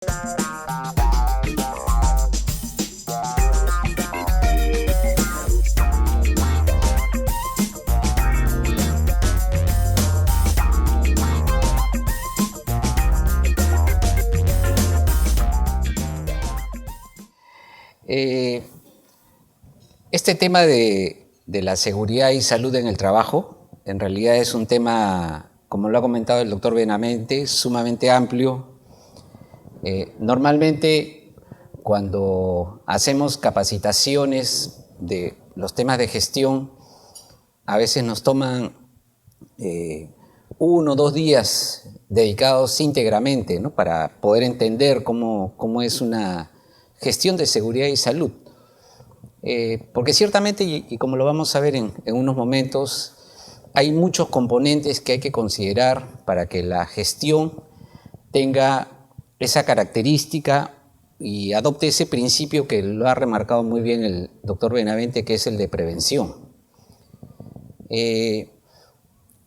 Este tema de la seguridad y salud en el trabajo, en realidad es un tema, como lo ha comentado el doctor Benavente, sumamente amplio. Normalmente, cuando hacemos capacitaciones de los temas de gestión, a veces nos toman 1 o 2 días dedicados íntegramente, ¿no?, para poder entender cómo es una gestión de seguridad y salud. Porque ciertamente, y como lo vamos a ver en unos momentos, hay muchos componentes que hay que considerar para que la gestión tenga esa característica y adopte ese principio que lo ha remarcado muy bien el doctor Benavente, que es el de prevención.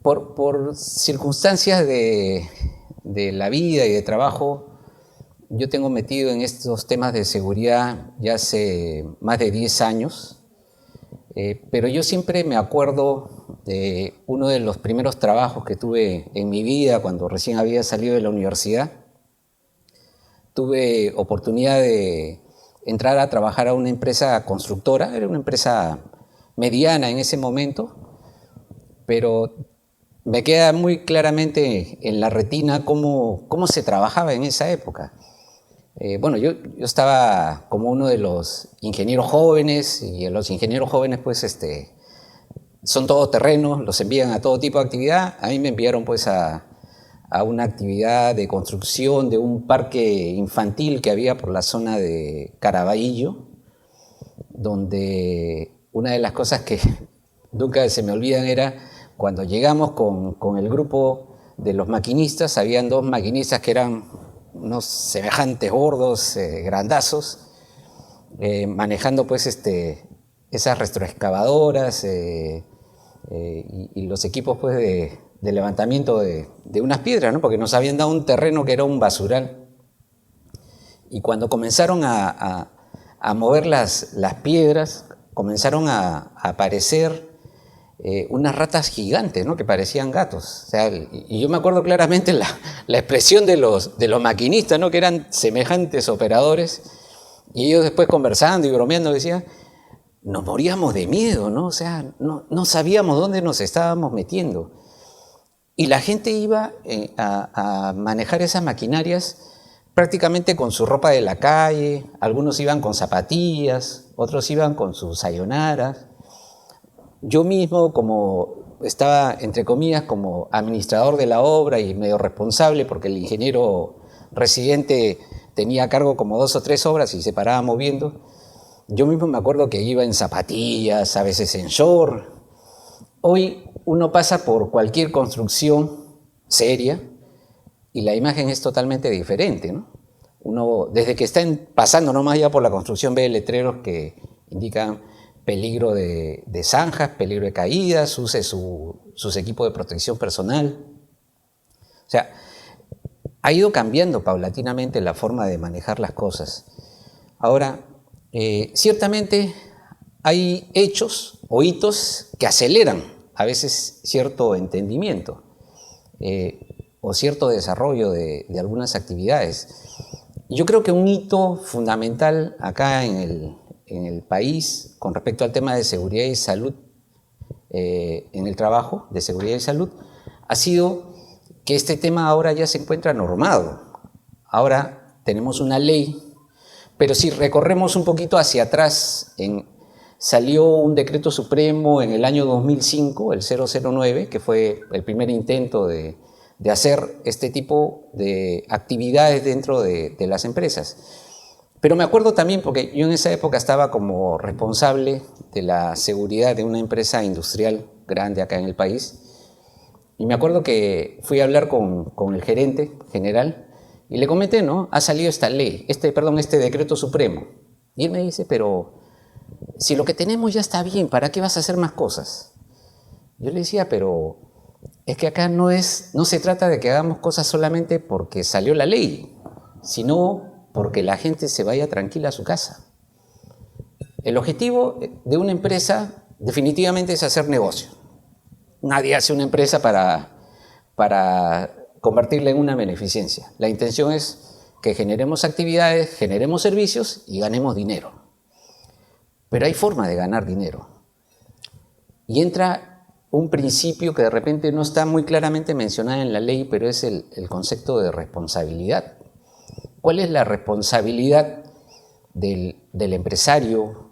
Por circunstancias de la vida y de trabajo, yo tengo metido en estos temas de seguridad ya hace más de 10 años, pero yo siempre me acuerdo de uno de los primeros trabajos que tuve en mi vida cuando recién había salido de la universidad. Tuve oportunidad de entrar a trabajar a una empresa constructora, era una empresa mediana en ese momento, pero me queda muy claramente en la retina cómo se trabajaba en esa época. Bueno, yo estaba como uno de los ingenieros jóvenes, y los ingenieros jóvenes pues son todoterrenos, los envían a todo tipo de actividad. A mí me enviaron pues a una actividad de construcción de un parque infantil que había por la zona de Caraballo, donde una de las cosas que nunca se me olvidan era cuando llegamos con el grupo de los maquinistas. Habían 2 maquinistas que eran unos semejantes gordos, grandazos, manejando pues esas retroexcavadoras y los equipos pues de levantamiento de unas piedras, ¿no?, porque nos habían dado un terreno que era un basural. Y cuando comenzaron a mover las piedras, comenzaron a aparecer unas ratas gigantes, ¿no?, que parecían gatos. O sea, y yo me acuerdo claramente la expresión de los maquinistas, ¿no?, que eran semejantes operadores, y ellos después conversando y bromeando decían, nos moríamos de miedo, ¿no? O sea, no sabíamos dónde nos estábamos metiendo. Y la gente iba a manejar esas maquinarias prácticamente con su ropa de la calle. Algunos iban con zapatillas, otros iban con sus sayonaras. Yo mismo, como estaba, entre comillas, como administrador de la obra y medio responsable, porque el ingeniero residente tenía a cargo como 2 o 3 obras y se paraba moviendo, yo mismo me acuerdo que iba en zapatillas, a veces en short. Hoy uno pasa por cualquier construcción seria y la imagen es totalmente diferente, ¿no? Uno, desde que está pasando nomás ya por la construcción, ve letreros que indican peligro de zanjas, peligro de caídas, use sus equipos de protección personal. O sea, ha ido cambiando paulatinamente la forma de manejar las cosas. Ahora, ciertamente hay hechos o hitos que aceleran a veces cierto entendimiento o cierto desarrollo de algunas actividades. Yo creo que un hito fundamental acá en el país con respecto al tema de seguridad y salud en el trabajo, de seguridad y salud, ha sido que este tema ahora ya se encuentra normado. Ahora tenemos una ley, pero si recorremos un poquito hacia atrás, salió un decreto supremo en el año 2005, el 009, que fue el primer intento de hacer este tipo de actividades dentro de las empresas. Pero me acuerdo también, porque yo en esa época estaba como responsable de la seguridad de una empresa industrial grande acá en el país, y me acuerdo que fui a hablar con el gerente general y le comenté, ¿no?, ha salido esta ley, este decreto supremo. Y él me dice, pero si lo que tenemos ya está bien, ¿para qué vas a hacer más cosas? Yo le decía, pero es que acá no se trata de que hagamos cosas solamente porque salió la ley. sino porque la gente se vaya tranquila a su casa. El objetivo de una empresa definitivamente es hacer negocio. Nadie hace una empresa para convertirla en una beneficencia. La intención es que generemos actividades, generemos servicios y ganemos dinero. Pero hay forma de ganar dinero. Y entra un principio que de repente no está muy claramente mencionado en la ley, pero es el concepto de responsabilidad. ¿Cuál es la responsabilidad del empresario?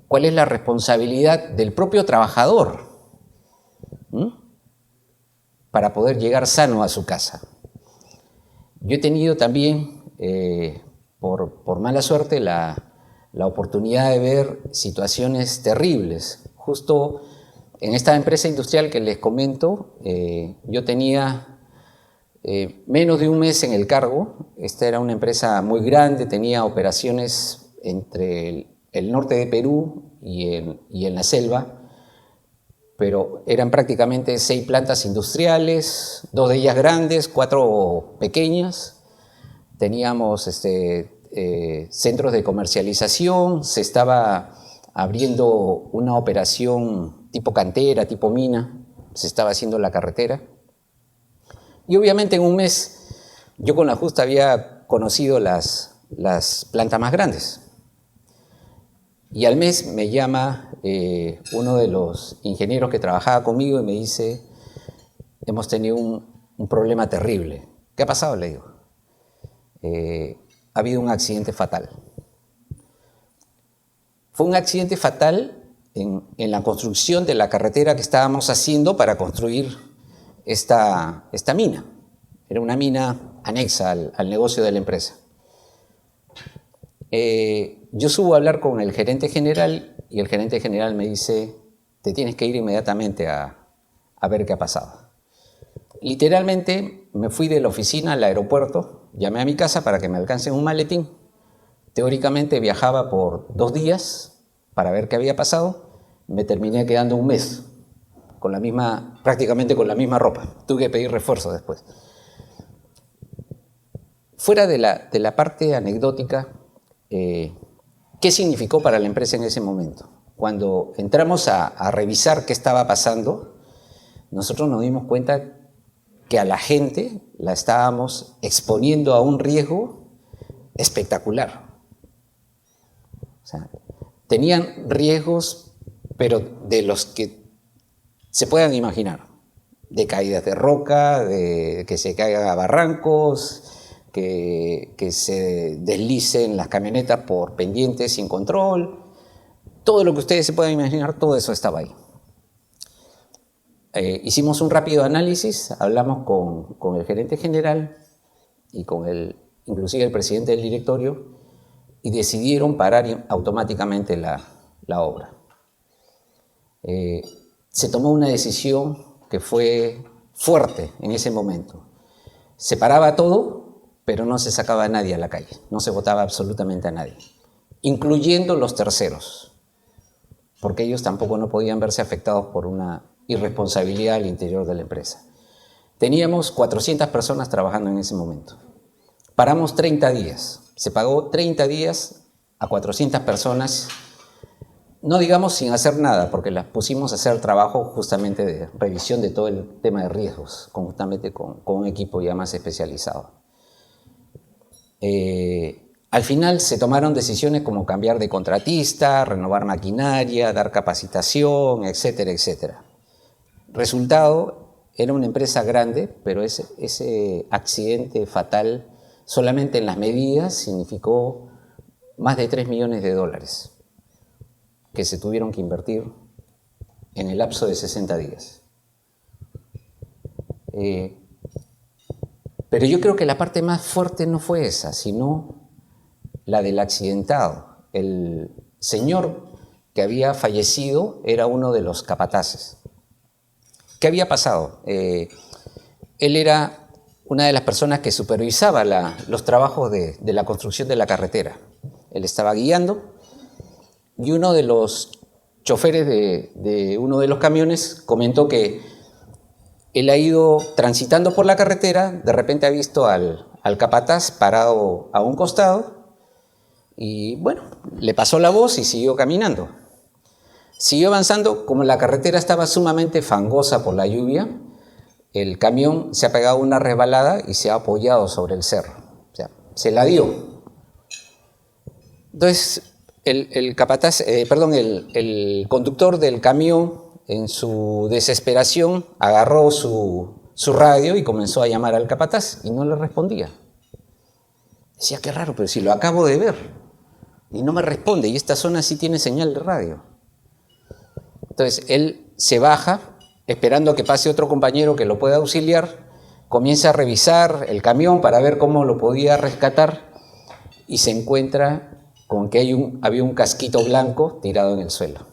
¿Cuál es la responsabilidad del propio trabajador para poder llegar sano a su casa? Yo he tenido también, por mala suerte, la oportunidad de ver situaciones terribles. Justo en esta empresa industrial que les comento, yo tenía menos de un mes en el cargo. Esta era una empresa muy grande, tenía operaciones entre el norte de Perú y en la selva, pero eran prácticamente 6 plantas industriales, 2 de ellas grandes, 4 pequeñas. Teníamos centros de comercialización, se estaba abriendo una operación tipo cantera, tipo mina, se estaba haciendo la carretera. Y obviamente en un mes yo con la justa había conocido las plantas más grandes. Y al mes me llama uno de los ingenieros que trabajaba conmigo y me dice, hemos tenido un problema terrible. ¿Qué ha pasado? Le digo. Ha habido un accidente fatal. Fue un accidente fatal en la construcción de la carretera que estábamos haciendo para construir esta mina. Era una mina anexa al negocio de la empresa. Yo subo a hablar con el gerente general y el gerente general me dice, te tienes que ir inmediatamente a ver qué ha pasado. Literalmente me fui de la oficina al aeropuerto, llamé a mi casa para que me alcancen un maletín. Teóricamente viajaba por 2 días para ver qué había pasado, me terminé quedando un mes prácticamente con la misma ropa. Tuve que pedir refuerzo después. Fuera de la parte anecdótica, ¿qué significó para la empresa en ese momento? Cuando entramos a revisar qué estaba pasando, nosotros nos dimos cuenta que a la gente la estábamos exponiendo a un riesgo espectacular. O sea, tenían riesgos, pero de los que se puedan imaginar, de caídas de roca, de que se caigan a barrancos, que se deslicen las camionetas por pendientes sin control, todo lo que ustedes se puedan imaginar, todo eso estaba ahí. Hicimos un rápido análisis, hablamos con el gerente general y inclusive el presidente del directorio, y decidieron parar automáticamente la obra. Se tomó una decisión que fue fuerte en ese momento. Se paraba todo, pero no se sacaba a nadie a la calle, no se votaba absolutamente a nadie, incluyendo los terceros, porque ellos tampoco no podían verse afectados por una irresponsabilidad al interior de la empresa. Teníamos 400 personas trabajando en ese momento. Paramos 30 días, se pagó 30 días a 400 personas, no digamos sin hacer nada, porque las pusimos a hacer trabajo justamente de revisión de todo el tema de riesgos, conjuntamente con un equipo ya más especializado. Al final se tomaron decisiones como cambiar de contratista, renovar maquinaria, dar capacitación, etcétera, etcétera. Resultado, era una empresa grande, pero ese accidente fatal solamente en las medidas significó más de $3 millones que se tuvieron que invertir en el lapso de 60 días. Pero yo creo que la parte más fuerte no fue esa, sino la del accidentado. El señor que había fallecido era uno de los capataces. ¿Qué había pasado? Él era una de las personas que supervisaba los trabajos de la construcción de la carretera. Él estaba guiando y uno de los choferes de uno de los camiones comentó que Él ha ido transitando por la carretera, de repente ha visto al capataz parado a un costado y bueno, le pasó la voz y siguió caminando. Siguió avanzando, como la carretera estaba sumamente fangosa por la lluvia, el camión se ha pegado una resbalada y se ha apoyado sobre el cerro, o sea, se la dio. Entonces, el conductor del camión, en su desesperación, agarró su radio y comenzó a llamar al capataz y no le respondía. Decía, qué raro, pero si lo acabo de ver y no me responde, y esta zona sí tiene señal de radio. Entonces, él se baja, esperando a que pase otro compañero que lo pueda auxiliar, comienza a revisar el camión para ver cómo lo podía rescatar y se encuentra con que había un casquito blanco tirado en el suelo.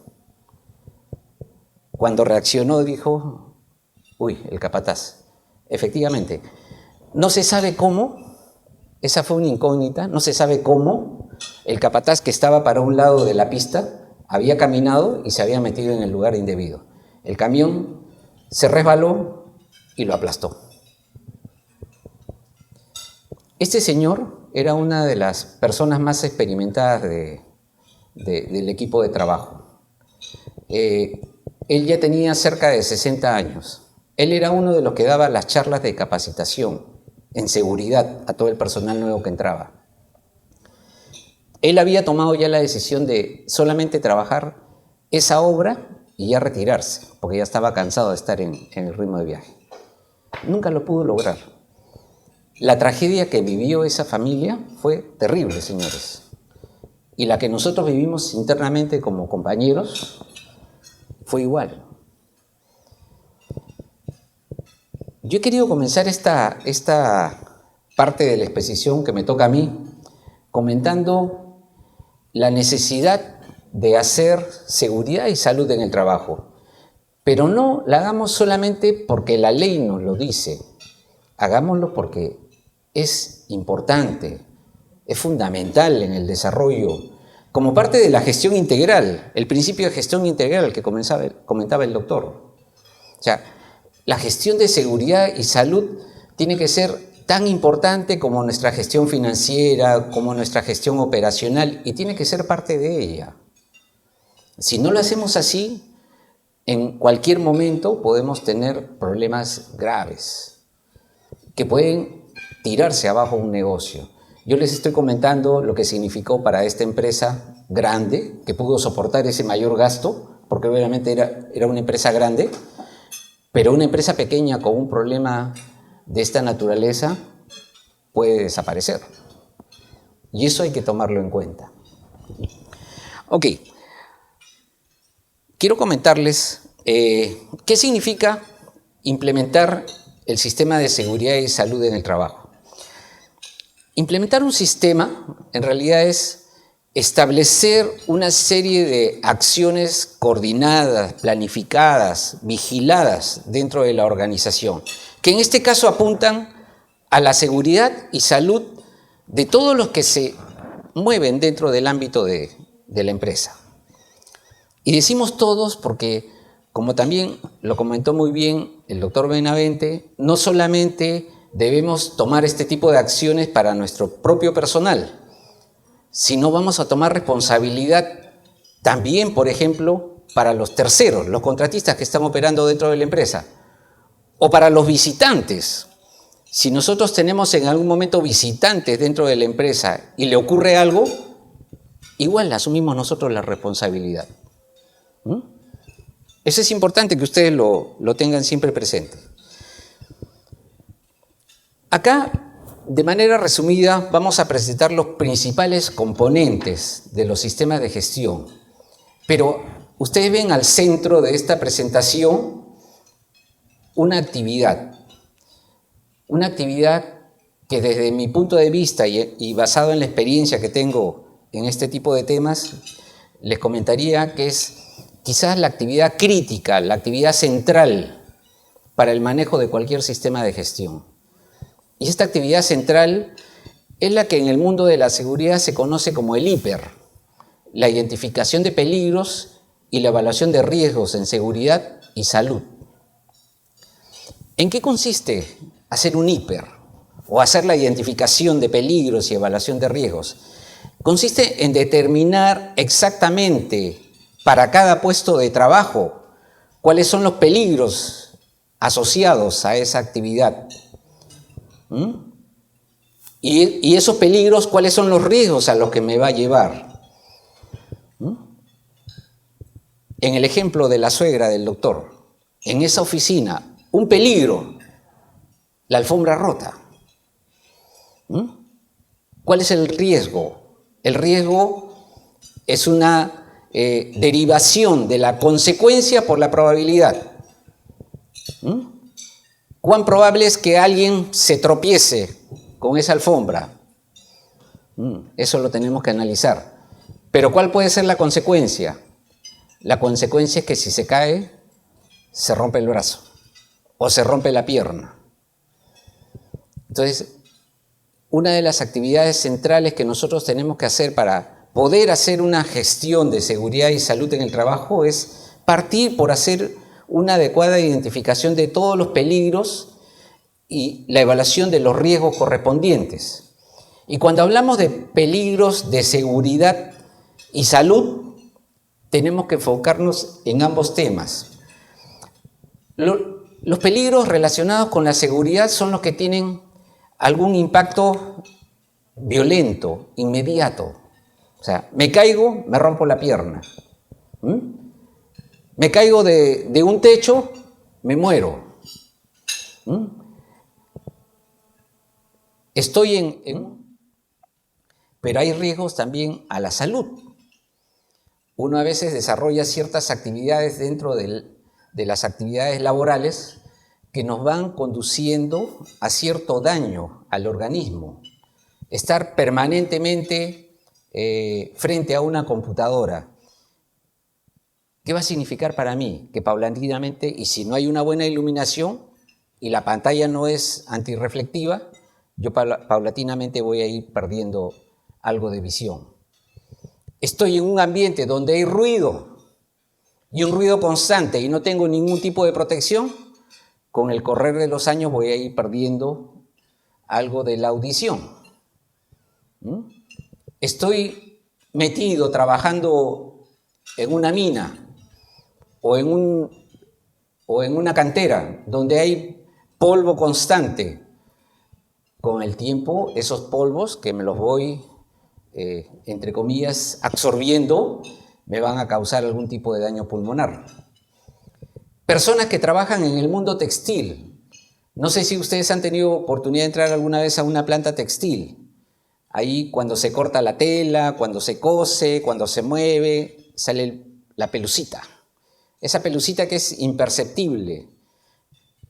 Cuando reaccionó dijo, uy, el capataz. Efectivamente, no se sabe cómo, esa fue una incógnita, no se sabe cómo el capataz que estaba para un lado de la pista había caminado y se había metido en el lugar indebido. El camión se resbaló y lo aplastó. Este señor era una de las personas más experimentadas del equipo de trabajo. Él ya tenía cerca de 60 años. Él era uno de los que daba las charlas de capacitación en seguridad a todo el personal nuevo que entraba. Él había tomado ya la decisión de solamente trabajar esa obra y ya retirarse, porque ya estaba cansado de estar en el ritmo de viaje. Nunca lo pudo lograr. La tragedia que vivió esa familia fue terrible, señores. Y la que nosotros vivimos internamente como compañeros fue igual. Yo he querido comenzar esta parte de la exposición que me toca a mí comentando la necesidad de hacer seguridad y salud en el trabajo. Pero no la hagamos solamente porque la ley nos lo dice. Hagámoslo porque es importante, es fundamental en el desarrollo, como parte de la gestión integral, el principio de gestión integral que comentaba el doctor. O sea, la gestión de seguridad y salud tiene que ser tan importante como nuestra gestión financiera, como nuestra gestión operacional, y tiene que ser parte de ella. Si no lo hacemos así, en cualquier momento podemos tener problemas graves que pueden tirarse abajo un negocio. Yo les estoy comentando lo que significó para esta empresa grande, que pudo soportar ese mayor gasto, porque obviamente era una empresa grande, pero una empresa pequeña con un problema de esta naturaleza puede desaparecer. Y eso hay que tomarlo en cuenta. Ok. Quiero comentarles qué significa implementar el sistema de seguridad y salud en el trabajo. Implementar un sistema, en realidad, es establecer una serie de acciones coordinadas, planificadas, vigiladas dentro de la organización, que en este caso apuntan a la seguridad y salud de todos los que se mueven dentro del ámbito de la empresa. Y decimos todos porque, como también lo comentó muy bien el doctor Benavente, no solamente debemos tomar este tipo de acciones para nuestro propio personal, sino vamos a tomar responsabilidad también, por ejemplo, para los terceros, los contratistas que están operando dentro de la empresa, o para los visitantes. Si nosotros tenemos en algún momento visitantes dentro de la empresa y le ocurre algo, igual asumimos nosotros la responsabilidad. Eso es importante que ustedes lo tengan siempre presente. Acá, de manera resumida, vamos a presentar los principales componentes de los sistemas de gestión. Pero ustedes ven al centro de esta presentación una actividad que desde mi punto de vista y basado en la experiencia que tengo en este tipo de temas, les comentaría que es quizás la actividad crítica, la actividad central para el manejo de cualquier sistema de gestión. Y esta actividad central es la que en el mundo de la seguridad se conoce como el IPER, la identificación de peligros y la evaluación de riesgos en seguridad y salud. ¿En qué consiste hacer un hiper o hacer la identificación de peligros y evaluación de riesgos? Consiste en determinar exactamente para cada puesto de trabajo cuáles son los peligros asociados a esa actividad. Y esos peligros, ¿cuáles son los riesgos a los que me va a llevar? En el ejemplo de la suegra del doctor, en esa oficina, un peligro, la alfombra rota. ¿Cuál es el riesgo? El riesgo es una derivación de la consecuencia por la probabilidad. ¿Cuán probable es que alguien se tropiece con esa alfombra? Eso lo tenemos que analizar. Pero ¿cuál puede ser la consecuencia? La consecuencia es que si se cae, se rompe el brazo o se rompe la pierna. Entonces, una de las actividades centrales que nosotros tenemos que hacer para poder hacer una gestión de seguridad y salud en el trabajo es partir por hacer una adecuada identificación de todos los peligros y la evaluación de los riesgos correspondientes. Y cuando hablamos de peligros de seguridad y salud, tenemos que enfocarnos en ambos temas. Los peligros relacionados con la seguridad son los que tienen algún impacto violento, inmediato. O sea, me caigo, me rompo la pierna. Me caigo de un techo, me muero. Estoy Pero hay riesgos también a la salud. Uno a veces desarrolla ciertas actividades dentro de las actividades laborales que nos van conduciendo a cierto daño al organismo. Estar permanentemente frente a una computadora. ¿Qué va a significar para mí? Que paulatinamente, y si no hay una buena iluminación y la pantalla no es antirreflectiva, yo paulatinamente voy a ir perdiendo algo de visión. Estoy en un ambiente donde hay ruido y un ruido constante y no tengo ningún tipo de protección, con el correr de los años voy a ir perdiendo algo de la audición. Estoy metido trabajando en una mina o en una cantera donde hay polvo constante. Con el tiempo, esos polvos que me los voy, entre comillas, absorbiendo, me van a causar algún tipo de daño pulmonar. Personas que trabajan en el mundo textil. No sé si ustedes han tenido oportunidad de entrar alguna vez a una planta textil. Ahí cuando se corta la tela, cuando se cose, cuando se mueve, sale la pelucita. Esa pelucita que es imperceptible.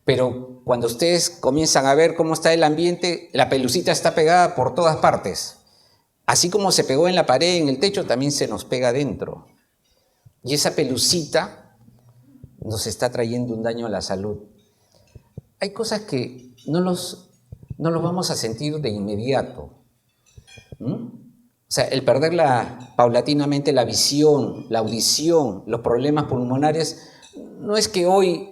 Pero cuando ustedes comienzan a ver cómo está el ambiente, la pelucita está pegada por todas partes. Así como se pegó en la pared, en el techo, también se nos pega adentro. Y esa pelucita nos está trayendo un daño a la salud. Hay cosas que no los vamos a sentir de inmediato. O sea, el perder paulatinamente la visión, la audición, los problemas pulmonares, no es que hoy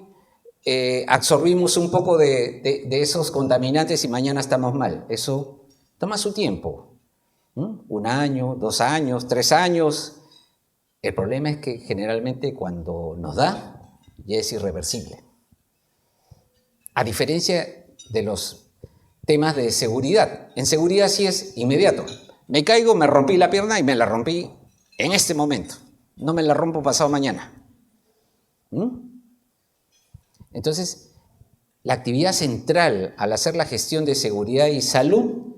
absorbimos un poco de esos contaminantes y mañana estamos mal. Eso toma su tiempo. 1 año, 2 años, 3 años. El problema es que generalmente cuando nos da, ya es irreversible. A diferencia de los temas de seguridad. En seguridad sí es inmediato. Me caigo, me rompí la pierna y me la rompí en este momento. No me la rompo pasado mañana. Entonces, la actividad central al hacer la gestión de seguridad y salud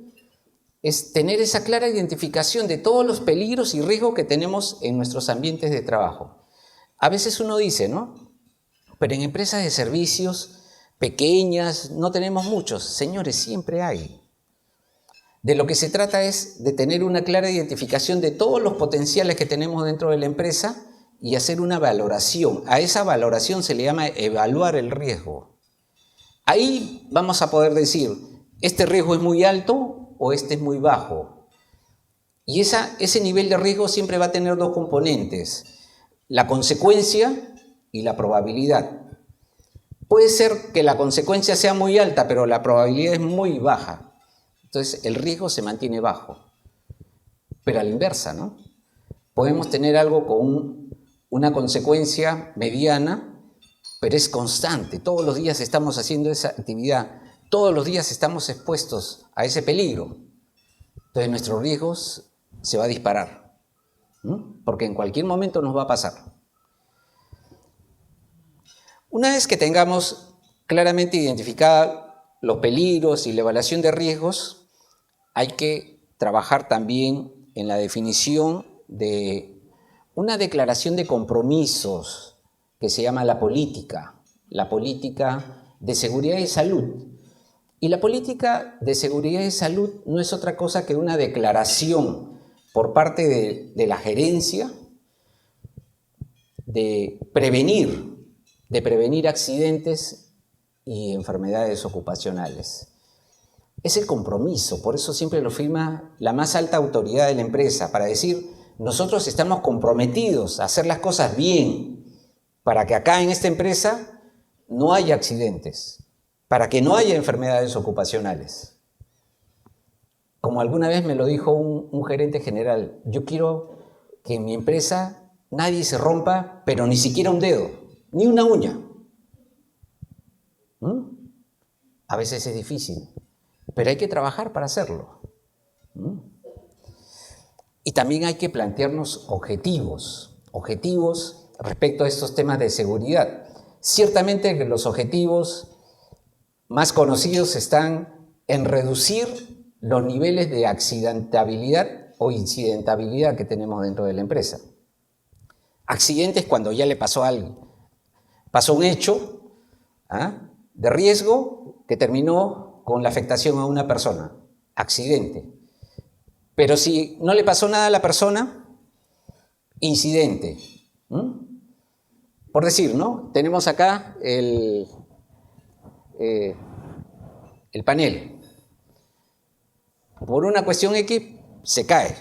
es tener esa clara identificación de todos los peligros y riesgos que tenemos en nuestros ambientes de trabajo. A veces uno dice, ¿no? Pero en empresas de servicios pequeñas no tenemos muchos. Señores, siempre hay. De lo que se trata es de tener una clara identificación de todos los potenciales que tenemos dentro de la empresa y hacer una valoración. A esa valoración se le llama evaluar el riesgo. Ahí vamos a poder decir, ¿este riesgo es muy alto o este es muy bajo? Y ese nivel de riesgo siempre va a tener 2 componentes, la consecuencia y la probabilidad. puede ser que la consecuencia sea muy alta, pero la probabilidad es muy baja. Entonces el riesgo se mantiene bajo. Pero a la inversa, ¿no? Podemos tener algo con una consecuencia mediana, pero es constante. Todos los días estamos haciendo esa actividad. Todos los días estamos expuestos a ese peligro. Entonces nuestros riesgos se va a disparar, ¿no? Porque en cualquier momento nos va a pasar. Una vez que tengamos claramente identificados los peligros y la evaluación de riesgos, hay que trabajar también en la definición de una declaración de compromisos que se llama la política de seguridad y salud. Y la política de seguridad y salud no es otra cosa que una declaración por parte de la gerencia de prevenir accidentes y enfermedades ocupacionales. Es el compromiso, por eso siempre lo firma la más alta autoridad de la empresa, para decir, nosotros estamos comprometidos a hacer las cosas bien, para que acá en esta empresa no haya accidentes, para que no haya enfermedades ocupacionales. Como alguna vez me lo dijo un gerente general, yo quiero que en mi empresa nadie se rompa, pero ni siquiera un dedo, ni una uña. A veces es difícil, pero hay que trabajar para hacerlo. Y también hay que plantearnos objetivos respecto a estos temas de seguridad. Ciertamente que los objetivos más conocidos están en reducir los niveles de accidentabilidad o incidentabilidad que tenemos dentro de la empresa. Accidentes cuando ya le pasó a alguien. Pasó un hecho de riesgo que terminó con la afectación a una persona. Accidente. Pero si no le pasó nada a la persona, incidente. Por decir, ¿no? Tenemos acá el panel. Por una cuestión X se cae.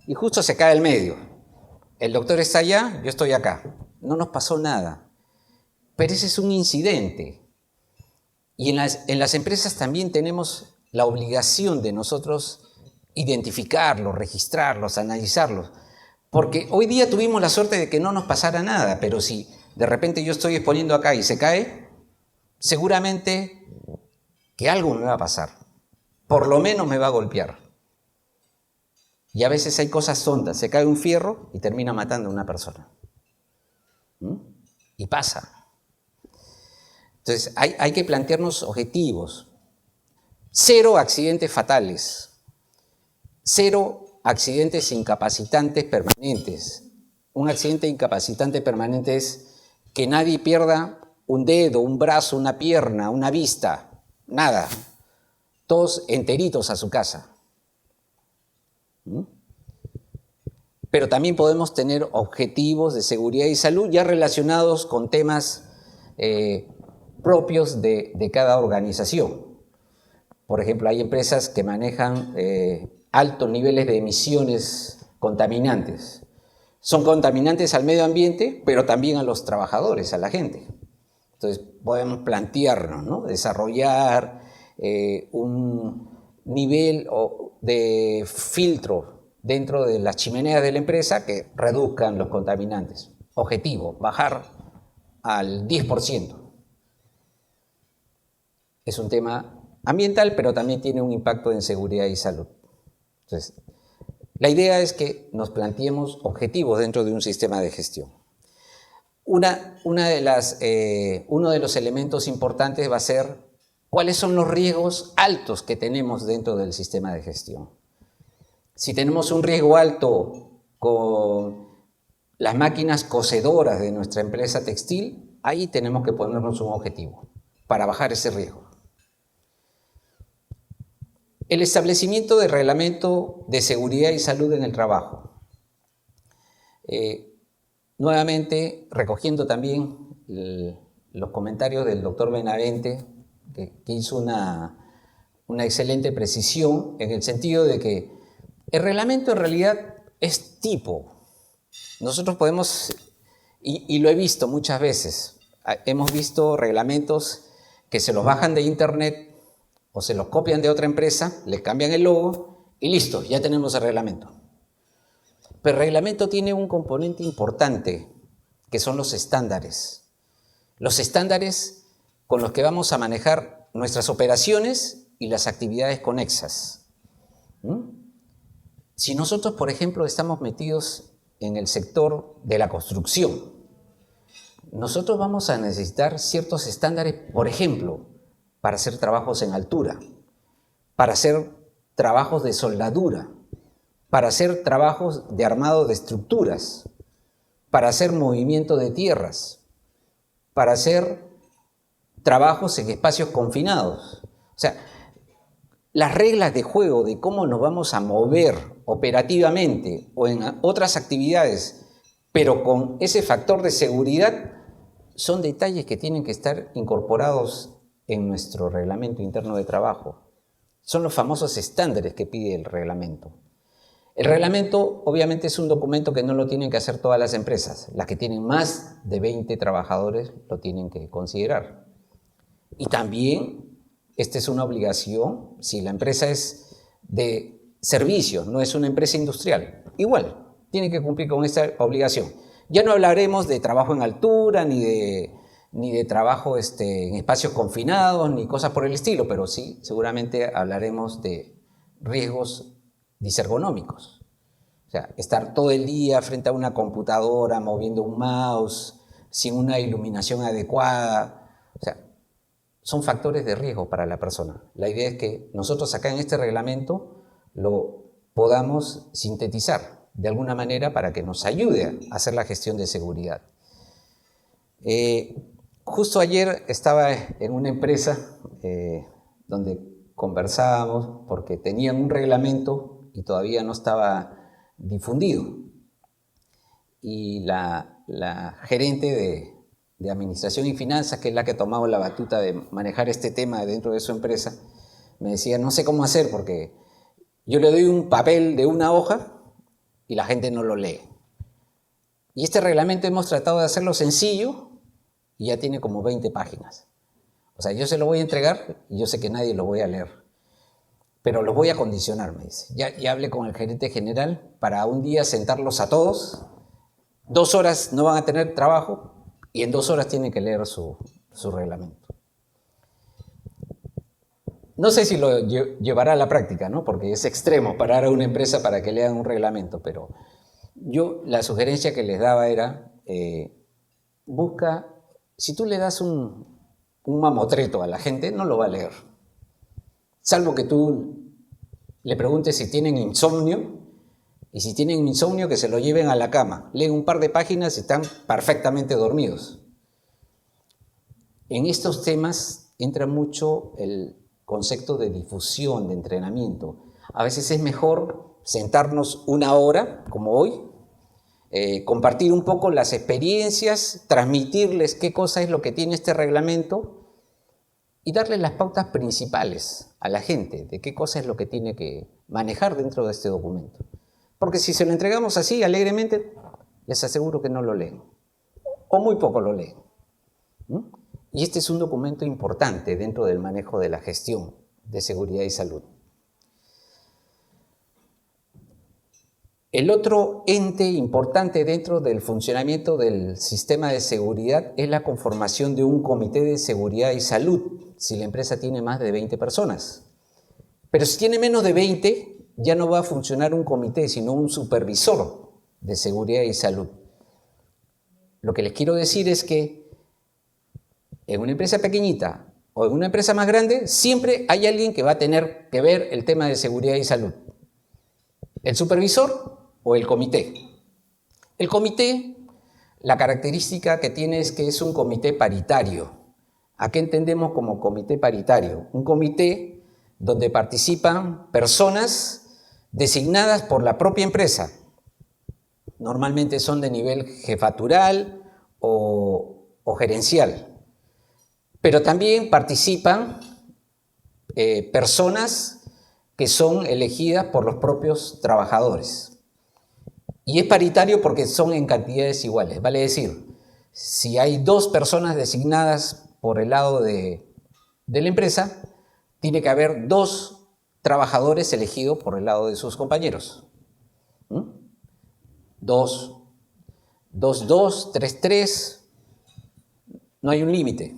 Y justo se cae al medio. El doctor está allá, yo estoy acá. No nos pasó nada. Pero ese es un incidente. Y en las empresas también tenemos la obligación de nosotros identificarlos, registrarlos, analizarlos. Porque hoy día tuvimos la suerte de que no nos pasara nada, pero si de repente yo estoy exponiendo acá y se cae, seguramente que algo me va a pasar. Por lo menos me va a golpear. Y a veces hay cosas tontas. Se cae un fierro y termina matando a una persona. Y pasa. Entonces hay que plantearnos objetivos. 0 accidentes fatales. 0 accidentes incapacitantes permanentes. Un accidente incapacitante permanente es que nadie pierda un dedo, un brazo, una pierna, una vista. Nada. Todos enteritos a su casa. Pero también podemos tener objetivos de seguridad y salud ya relacionados con temas propios de cada organización. Por ejemplo, hay empresas que manejan altos niveles de emisiones contaminantes. Son contaminantes al medio ambiente, pero también a los trabajadores, a la gente. Entonces podemos plantearnos, ¿no? Desarrollar un nivel de filtro dentro de las chimeneas de la empresa que reduzcan los contaminantes. Objetivo, bajar al 10%. Es un tema ambiental, pero también tiene un impacto en seguridad y salud. Entonces, la idea es que nos planteemos objetivos dentro de un sistema de gestión. Uno de los elementos importantes va a ser cuáles son los riesgos altos que tenemos dentro del sistema de gestión. Si tenemos un riesgo alto con las máquinas cosedoras de nuestra empresa textil, ahí tenemos que ponernos un objetivo para bajar ese riesgo. El establecimiento de reglamento de seguridad y salud en el trabajo. Nuevamente, recogiendo también los comentarios del doctor Benavente, que hizo una excelente precisión en el sentido de que el reglamento en realidad es tipo. Nosotros podemos, y lo he visto muchas veces, Hemos visto reglamentos que se los bajan de internet o se los copian de otra empresa, le cambian el logo y listo, ya tenemos el reglamento. Pero el reglamento tiene un componente importante, que son los estándares. Los estándares con los que vamos a manejar nuestras operaciones y las actividades conexas. Si nosotros, por ejemplo, estamos metidos en el sector de la construcción, nosotros vamos a necesitar ciertos estándares, por ejemplo, para hacer trabajos en altura, para hacer trabajos de soldadura, para hacer trabajos de armado de estructuras, para hacer movimiento de tierras, para hacer trabajos en espacios confinados. O sea, las reglas de juego de cómo nos vamos a mover operativamente o en otras actividades, pero con ese factor de seguridad, son detalles que tienen que estar incorporados en nuestro reglamento interno de trabajo. Son los famosos estándares que pide el reglamento. El reglamento obviamente es un documento que no lo tienen que hacer todas las empresas. Las que tienen más de 20 trabajadores lo tienen que considerar. Y también esta es una obligación si la empresa es de servicios, no es una empresa industrial. Igual, tiene que cumplir con esta obligación. Ya no hablaremos de trabajo en altura, ni de trabajo en espacios confinados, ni cosas por el estilo, pero sí, seguramente hablaremos de riesgos disergonómicos. O sea, estar todo el día frente a una computadora, moviendo un mouse, sin una iluminación adecuada. O sea, son factores de riesgo para la persona. La idea es que nosotros acá en este reglamento lo podamos sintetizar de alguna manera para que nos ayude a hacer la gestión de seguridad. Justo ayer estaba en una empresa donde conversábamos porque tenían un reglamento y todavía no estaba difundido. Y la gerente de Administración y Finanzas, que es la que ha tomado la batuta de manejar este tema dentro de su empresa, me decía, no sé cómo hacer porque yo le doy un papel de una hoja y la gente no lo lee. Y este reglamento hemos tratado de hacerlo sencillo y ya tiene como 20 páginas. O sea, yo se lo voy a entregar y yo sé que nadie lo voy a leer. Pero los voy a condicionar, me dice. Ya hablé con el gerente general para un día sentarlos a todos. 2 horas no van a tener trabajo y en 2 horas tienen que leer su reglamento. No sé si lo llevará a la práctica, ¿no? Porque es extremo parar a una empresa para que lean un reglamento, pero yo la sugerencia que les daba era, busca, si tú le das un mamotreto a la gente, no lo va a leer. Salvo que tú le preguntes si tienen insomnio, y si tienen insomnio que se lo lleven a la cama. Leen un par de páginas y están perfectamente dormidos. En estos temas entra mucho el concepto de difusión, de entrenamiento. A veces es mejor sentarnos 1 hora, como hoy, compartir un poco las experiencias, transmitirles qué cosa es lo que tiene este reglamento y darles las pautas principales a la gente de qué cosa es lo que tiene que manejar dentro de este documento. Porque si se lo entregamos así, alegremente, les aseguro que no lo leen, o muy poco lo leen. Y este es un documento importante dentro del manejo de la gestión de seguridad y salud. El otro ente importante dentro del funcionamiento del sistema de seguridad es la conformación de un comité de seguridad y salud, si la empresa tiene más de 20 personas. Pero si tiene menos de 20, ya no va a funcionar un comité, sino un supervisor de seguridad y salud. Lo que les quiero decir es que en una empresa pequeñita o en una empresa más grande, siempre hay alguien que va a tener que ver el tema de seguridad y salud. El supervisor o el comité. El comité, la característica que tiene es que es un comité paritario. ¿A qué entendemos como comité paritario? Un comité donde participan personas designadas por la propia empresa. Normalmente son de nivel jefatural o gerencial. Pero también participan personas que son elegidas por los propios trabajadores. Y es paritario porque son en cantidades iguales. Vale decir, Si hay 2 personas designadas por el lado de la empresa, tiene que haber 2 trabajadores elegidos por el lado de sus compañeros. 2, 2, 2, 3, 3, no hay un límite.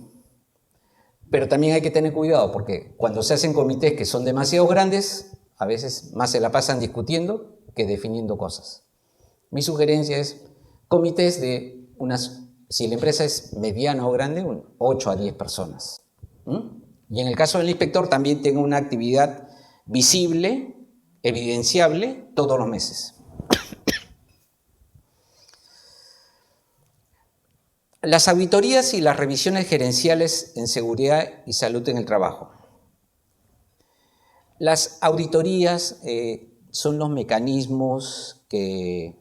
Pero también hay que tener cuidado porque cuando se hacen comités que son demasiado grandes, a veces más se la pasan discutiendo que definiendo cosas. Mi sugerencia es comités de si la empresa es mediana o grande, 8 a 10 personas. Y en el caso del inspector también tenga una actividad visible, evidenciable todos los meses. Las auditorías y las revisiones gerenciales en seguridad y salud en el trabajo. Las auditorías son los mecanismos que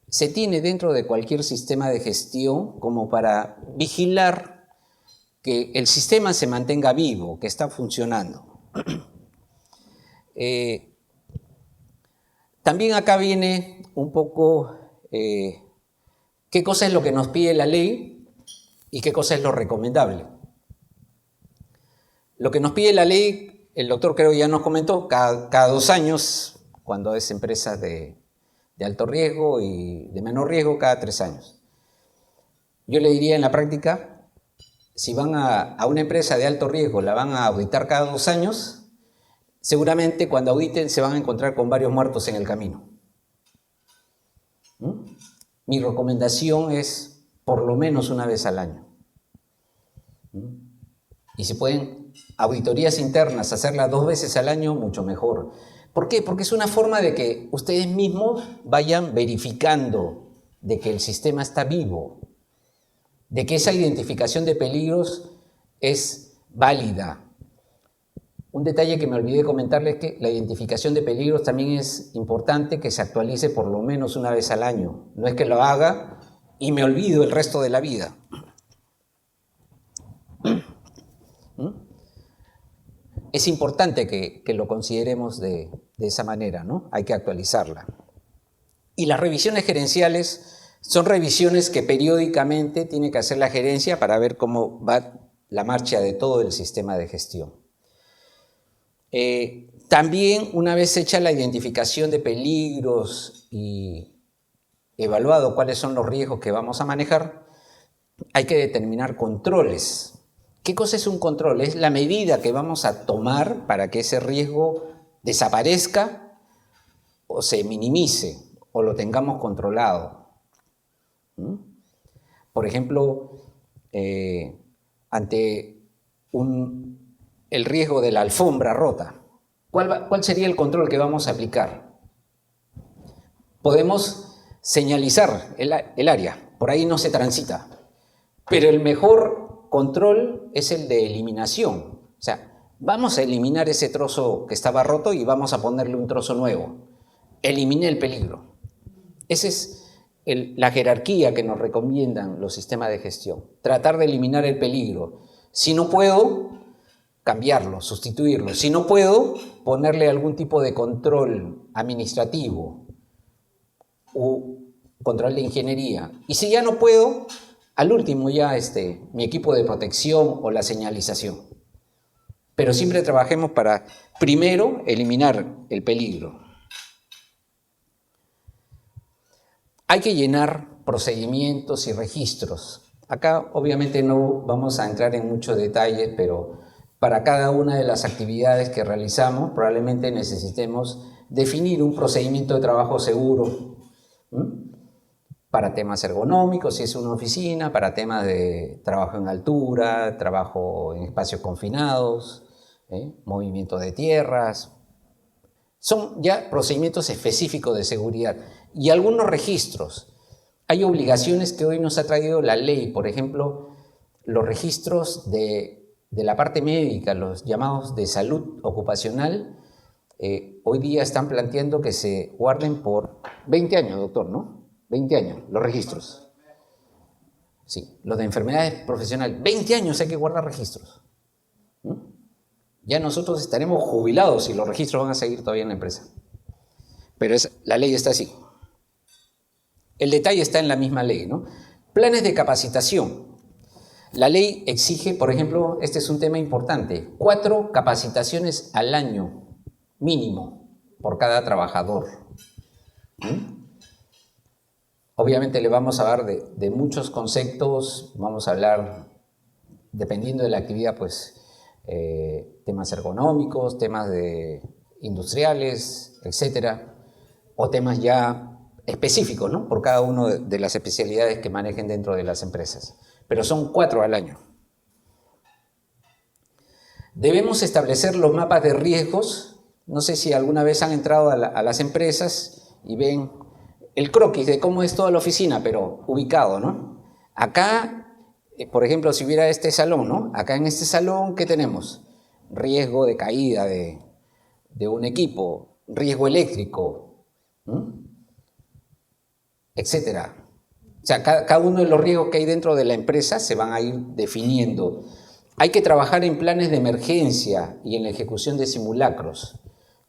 se tiene dentro de cualquier sistema de gestión como para vigilar que el sistema se mantenga vivo, que está funcionando. También acá viene un poco qué cosa es lo que nos pide la ley y qué cosa es lo recomendable. Lo que nos pide la ley, el doctor creo ya nos comentó, cada 2 años, cuando es empresa de alto riesgo y de menor riesgo, cada 3 años. Yo le diría en la práctica, si van a una empresa de alto riesgo, la van a auditar cada 2 años, seguramente cuando auditen se van a encontrar con varios muertos en el camino. Mi recomendación es por lo menos una vez al año. Y si pueden auditorías internas, hacerlas 2 veces al año, mucho mejor. ¿Por qué? Porque es una forma de que ustedes mismos vayan verificando de que el sistema está vivo, de que esa identificación de peligros es válida. Un detalle que me olvidé comentarles es que la identificación de peligros también es importante que se actualice por lo menos una vez al año. No es que lo haga y me olvido el resto de la vida. Es importante que lo consideremos de esa manera, ¿no? Hay que actualizarla. Y las revisiones gerenciales son revisiones que periódicamente tiene que hacer la gerencia para ver cómo va la marcha de todo el sistema de gestión. También, una vez hecha la identificación de peligros y evaluado cuáles son los riesgos que vamos a manejar, hay que determinar controles. ¿Qué cosa es un control? Es la medida que vamos a tomar para que ese riesgo desaparezca o se minimice o lo tengamos controlado. Por ejemplo, ante el riesgo de la alfombra rota, ¿cuál sería el control que vamos a aplicar? Podemos señalizar el área, por ahí no se transita, pero el mejor control es el de eliminación. O sea, vamos a eliminar ese trozo que estaba roto y vamos a ponerle un trozo nuevo. Eliminé el peligro. Esa es la jerarquía que nos recomiendan los sistemas de gestión. Tratar de eliminar el peligro. Si no puedo, cambiarlo, sustituirlo. Si no puedo, ponerle algún tipo de control administrativo o control de ingeniería. Y si ya no puedo, al último ya mi equipo de protección o la señalización. Pero siempre trabajemos para, primero, eliminar el peligro. Hay que llenar procedimientos y registros. Acá obviamente no vamos a entrar en muchos detalles, pero para cada una de las actividades que realizamos probablemente necesitemos definir un procedimiento de trabajo seguro. Para temas ergonómicos, si es una oficina, para temas de trabajo en altura, trabajo en espacios confinados, movimiento de tierras. Son ya procedimientos específicos de seguridad. Y algunos registros. Hay obligaciones que hoy nos ha traído la ley, por ejemplo, los registros de la parte médica, los llamados de salud ocupacional, hoy día están planteando que se guarden por 20 años, doctor, ¿no? 20 años, los registros. Sí, los de enfermedades profesionales, 20 años hay que guardar registros. Ya nosotros estaremos jubilados y los registros van a seguir todavía en la empresa. Pero la ley está así. El detalle está en la misma ley, ¿no? Planes de capacitación. La ley exige, por ejemplo, este es un tema importante, 4 capacitaciones al año mínimo por cada trabajador. Obviamente le vamos a hablar de muchos conceptos, vamos a hablar, dependiendo de la actividad, pues, temas ergonómicos, temas industriales, etcétera, o temas ya específicos, ¿no? Por cada una de las especialidades que manejen dentro de las empresas. Pero son 4 al año. Debemos establecer los mapas de riesgos. No sé si alguna vez han entrado a las empresas y ven el croquis de cómo es toda la oficina, pero ubicado, ¿no? Acá, por ejemplo, si hubiera este salón, ¿no? Acá en este salón, ¿qué tenemos? Riesgo de caída de un equipo, riesgo eléctrico, etcétera. O sea, cada uno de los riesgos que hay dentro de la empresa se van a ir definiendo. Hay que trabajar en planes de emergencia y en la ejecución de simulacros.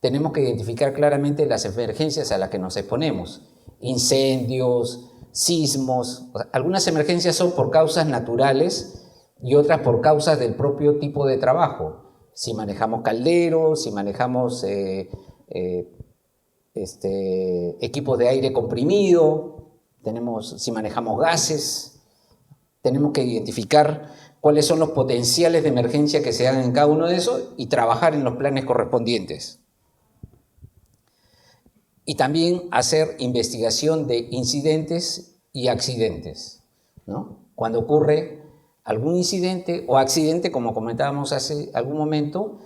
Tenemos que identificar claramente las emergencias a las que nos exponemos. Incendios, sismos. O sea, algunas emergencias son por causas naturales y otras por causas del propio tipo de trabajo. Si manejamos calderos, si manejamos equipos de aire comprimido, si manejamos gases, tenemos que identificar cuáles son los potenciales de emergencia que se dan en cada uno de esos y trabajar en los planes correspondientes. Y también hacer investigación de incidentes y accidentes, ¿no? Cuando ocurre algún incidente o accidente, como comentábamos hace algún momento,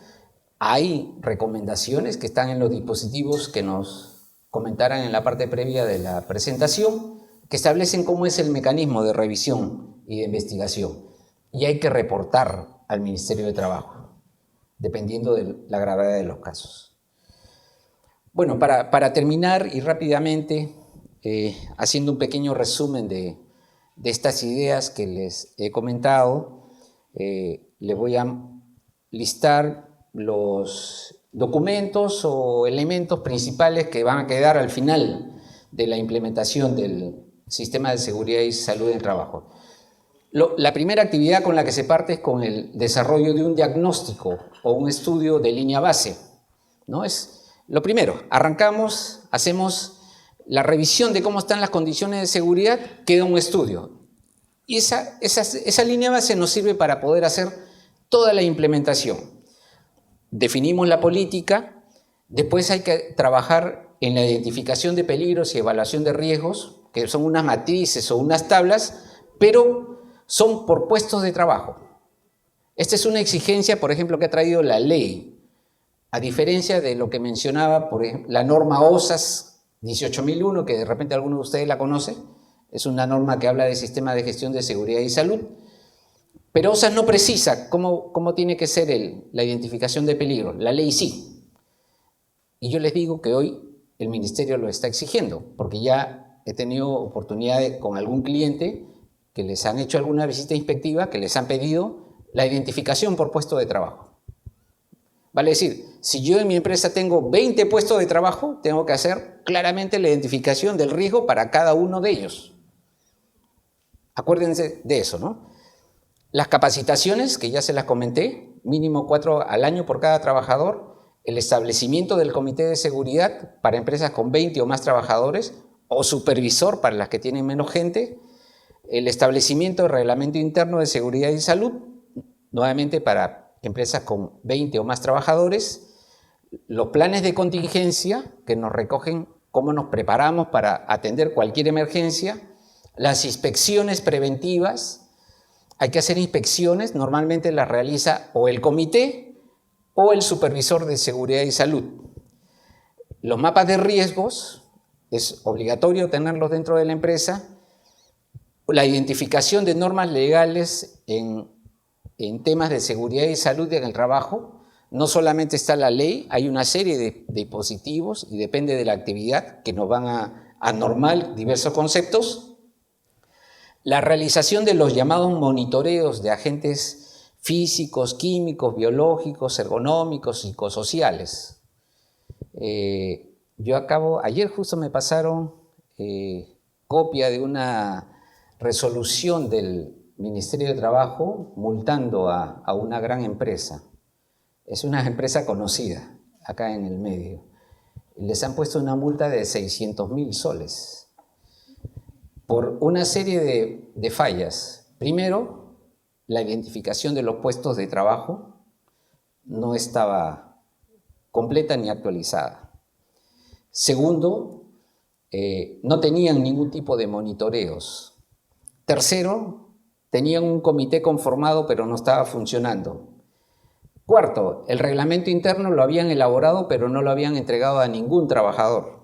hay recomendaciones que están en los dispositivos que nos comentaran en la parte previa de la presentación, que establecen cómo es el mecanismo de revisión y de investigación. Y hay que reportar al Ministerio de Trabajo, dependiendo de la gravedad de los casos. Bueno, para terminar y rápidamente, haciendo un pequeño resumen de estas ideas que les he comentado, les voy a listar los documentos o elementos principales que van a quedar al final de la implementación del Sistema de Seguridad y Salud en el Trabajo. La primera actividad con la que se parte es con el desarrollo de un diagnóstico o un estudio de línea base, ¿no? Es lo primero, arrancamos, hacemos la revisión de cómo están las condiciones de seguridad, queda un estudio. Y esa línea base nos sirve para poder hacer toda la implementación. Definimos la política, después hay que trabajar en la identificación de peligros y evaluación de riesgos, que son unas matrices o unas tablas, pero son por puestos de trabajo. Esta es una exigencia, por ejemplo, que ha traído la ley, a diferencia de lo que mencionaba, por ejemplo, la norma OSAS 18001, que de repente alguno de ustedes la conoce, es una norma que habla de sistema de gestión de seguridad y salud, pero OSAS no precisa cómo tiene que ser la identificación de peligro, la ley sí. Y yo les digo que hoy el Ministerio lo está exigiendo, porque ya he tenido oportunidad con algún cliente que les han hecho alguna visita inspectiva, que les han pedido la identificación por puesto de trabajo. Vale decir, si yo en mi empresa tengo 20 puestos de trabajo, tengo que hacer claramente la identificación del riesgo para cada uno de ellos. Acuérdense de eso, ¿no? Las capacitaciones, que ya se las comenté, mínimo 4 al año por cada trabajador, el establecimiento del comité de seguridad para empresas con 20 o más trabajadores, o supervisor para las que tienen menos gente, el establecimiento del reglamento interno de seguridad y salud, nuevamente para empresas con 20 o más trabajadores, los planes de contingencia que nos recogen cómo nos preparamos para atender cualquier emergencia, las inspecciones preventivas, hay que hacer inspecciones, normalmente las realiza o el comité o el supervisor de seguridad y salud. Los mapas de riesgos, es obligatorio tenerlos dentro de la empresa, la identificación de normas legales en temas de seguridad y salud en el trabajo. No solamente está la ley, hay una serie de dispositivos y depende de la actividad que nos van a normar diversos conceptos. La realización de los llamados monitoreos de agentes físicos, químicos, biológicos, ergonómicos, psicosociales. Ayer justo me pasaron copia de una resolución del Ministerio de Trabajo multando a una gran empresa. Es una empresa conocida acá en el medio. Les han puesto una multa de 600.000 soles por una serie de fallas. Primero, la identificación de los puestos de trabajo no estaba completa ni actualizada. Segundo, no tenían ningún tipo de monitoreos. Tercero, tenían un comité conformado pero no estaba funcionando. Cuarto, el reglamento interno lo habían elaborado pero no lo habían entregado a ningún trabajador.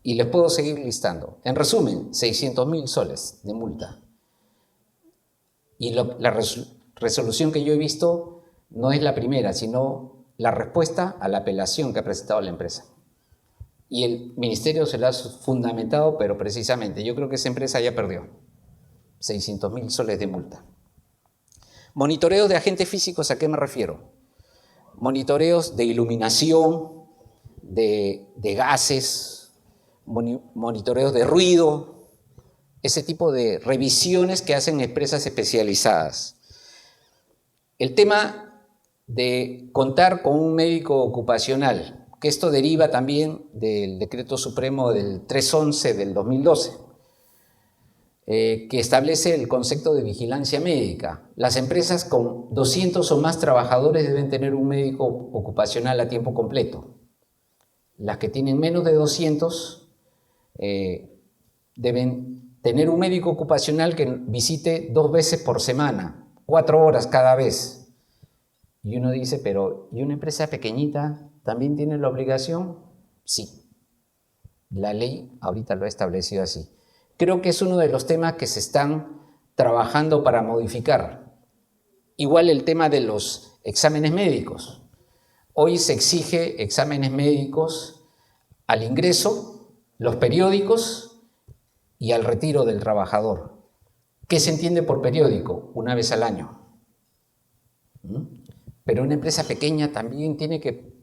Y les puedo seguir listando. En resumen, 600.000 soles de multa. Y la resolución que yo he visto no es la primera, sino la respuesta a la apelación que ha presentado la empresa. Y el ministerio se la ha fundamentado, pero precisamente, yo creo que esa empresa ya perdió 600.000 soles de multa. Monitoreos de agentes físicos, ¿a qué me refiero? Monitoreos de iluminación, de gases, monitoreos de ruido, ese tipo de revisiones que hacen empresas especializadas. El tema de contar con un médico ocupacional, que esto deriva también del Decreto Supremo del 311 del 2012, que establece el concepto de vigilancia médica. Las empresas con 200 o más trabajadores deben tener un médico ocupacional a tiempo completo. Las que tienen menos de 200 deben tener un médico ocupacional que visite 2 veces por semana, 4 horas cada vez. Y uno dice, pero ¿y una empresa pequeñita también tiene la obligación? Sí. La ley ahorita lo ha establecido así. Creo que es uno de los temas que se están trabajando para modificar. Igual el tema de los exámenes médicos. Hoy se exige exámenes médicos al ingreso, los periódicos y al retiro del trabajador. ¿Qué se entiende por periódico? Una vez al año. Pero una empresa pequeña también tiene que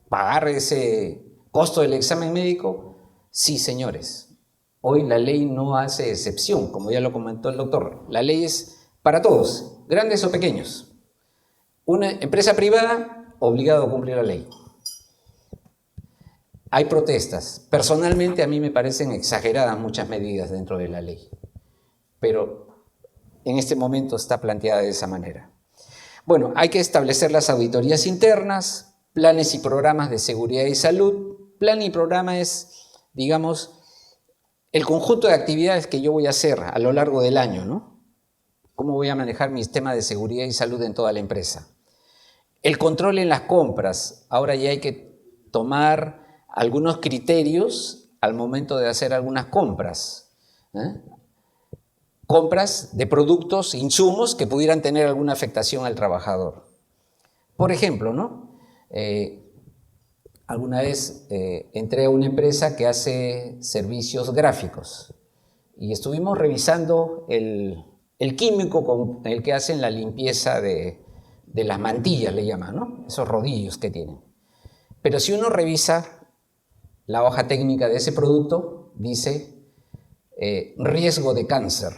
pagar ese costo del examen médico. Sí, señores. Hoy la ley no hace excepción, como ya lo comentó el doctor. La ley es para todos, grandes o pequeños. Una empresa privada, obligado a cumplir la ley. Hay protestas. Personalmente a mí me parecen exageradas muchas medidas dentro de la ley, pero en este momento está planteada de esa manera. Bueno, hay que establecer las auditorías internas, planes y programas de seguridad y salud. Plan y programa es, digamos, el conjunto de actividades que yo voy a hacer a lo largo del año, ¿no? ¿Cómo voy a manejar mi sistema de seguridad y salud en toda la empresa? El control en las compras. Ahora ya hay que tomar algunos criterios al momento de hacer algunas compras. Compras de productos, insumos que pudieran tener alguna afectación al trabajador. Por ejemplo, ¿no? Alguna vez entré a una empresa que hace servicios gráficos y estuvimos revisando el químico con el que hacen la limpieza de las mantillas, le llaman, ¿no? Esos rodillos que tienen. Pero si uno revisa la hoja técnica de ese producto, dice riesgo de cáncer.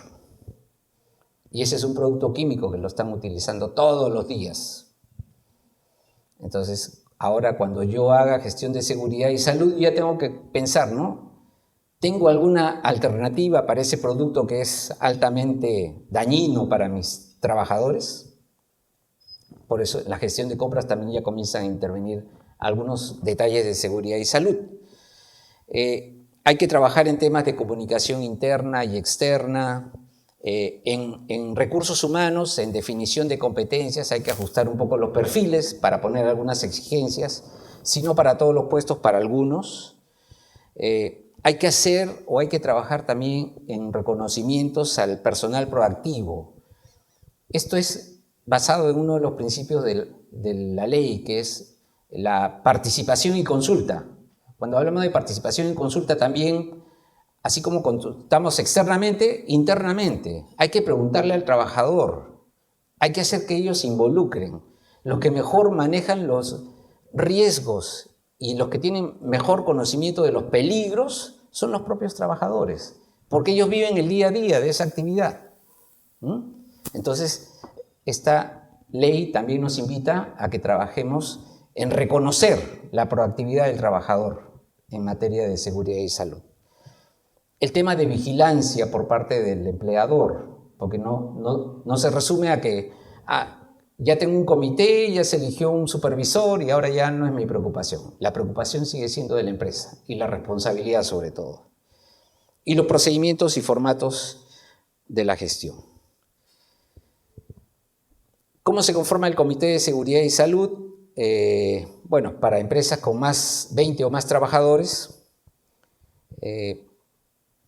Y ese es un producto químico que lo están utilizando todos los días. Entonces, ahora cuando yo haga gestión de seguridad y salud, ya tengo que pensar, ¿no? ¿Tengo alguna alternativa para ese producto que es altamente dañino para mis trabajadores? Por eso en la gestión de compras también ya comienzan a intervenir algunos detalles de seguridad y salud. Hay que trabajar en temas de comunicación interna y externa, en recursos humanos, en definición de competencias, hay que ajustar un poco los perfiles para poner algunas exigencias, si no para todos los puestos, para algunos. Hay que hacer o hay que trabajar también en reconocimientos al personal proactivo. Esto es basado en uno de los principios de la ley, que es la participación y consulta. Cuando hablamos de participación y consulta también, así como consultamos externamente, internamente. Hay que preguntarle al trabajador, hay que hacer que ellos se involucren. Los que mejor manejan los riesgos y los que tienen mejor conocimiento de los peligros son los propios trabajadores. porque ellos viven el día a día de esa actividad. Entonces, esta ley también nos invita a que trabajemos en reconocer la proactividad del trabajador en materia de seguridad y salud. El tema de vigilancia por parte del empleador, porque no se resume a que ya tengo un comité, ya se eligió un supervisor y ahora ya no es mi preocupación. La preocupación sigue siendo de la empresa y la responsabilidad sobre todo. Y los procedimientos y formatos de la gestión. ¿Cómo se conforma el Comité de Seguridad y Salud? Bueno, para empresas con más 20 o más trabajadores,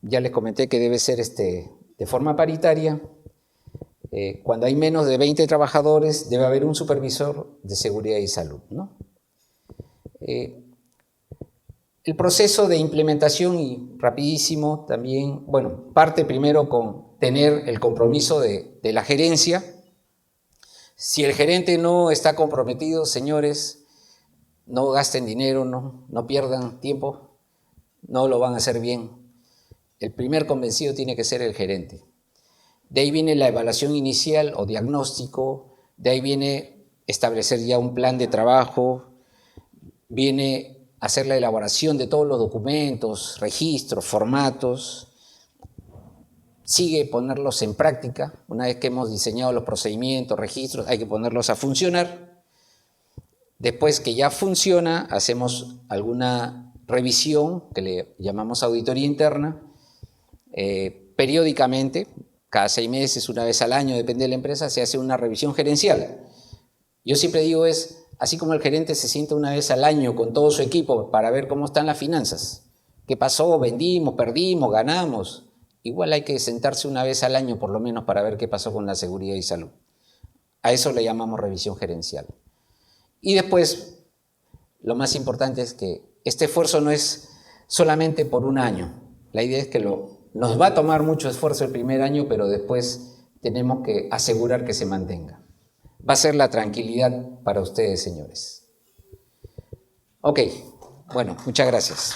ya les comenté que debe ser de forma paritaria. Cuando hay menos de 20 trabajadores, debe haber un supervisor de seguridad y salud, ¿no? El proceso de implementación, y rapidísimo también, bueno, parte primero con tener el compromiso de la gerencia. Si el gerente no está comprometido, señores, no gasten dinero, no pierdan tiempo, no lo van a hacer bien. El primer convencido tiene que ser el gerente. De ahí viene la evaluación inicial o diagnóstico, de ahí viene establecer ya un plan de trabajo, viene hacer la elaboración de todos los documentos, registros, formatos, sigue ponerlos en práctica. Una vez que hemos diseñado los procedimientos, registros, hay que ponerlos a funcionar. Después que ya funciona, hacemos alguna revisión, que le llamamos auditoría interna, periódicamente, cada 6 meses, una vez al año, depende de la empresa, se hace una revisión gerencial. Yo siempre digo así como el gerente se sienta una vez al año con todo su equipo para ver cómo están las finanzas, qué pasó, vendimos, perdimos, ganamos, igual hay que sentarse una vez al año por lo menos para ver qué pasó con la seguridad y salud. A eso le llamamos revisión gerencial. Y después, lo más importante es que este esfuerzo no es solamente por un año. La idea es que nos va a tomar mucho esfuerzo el primer año, pero después tenemos que asegurar que se mantenga. Va a ser la tranquilidad para ustedes, señores. Ok, bueno, muchas gracias.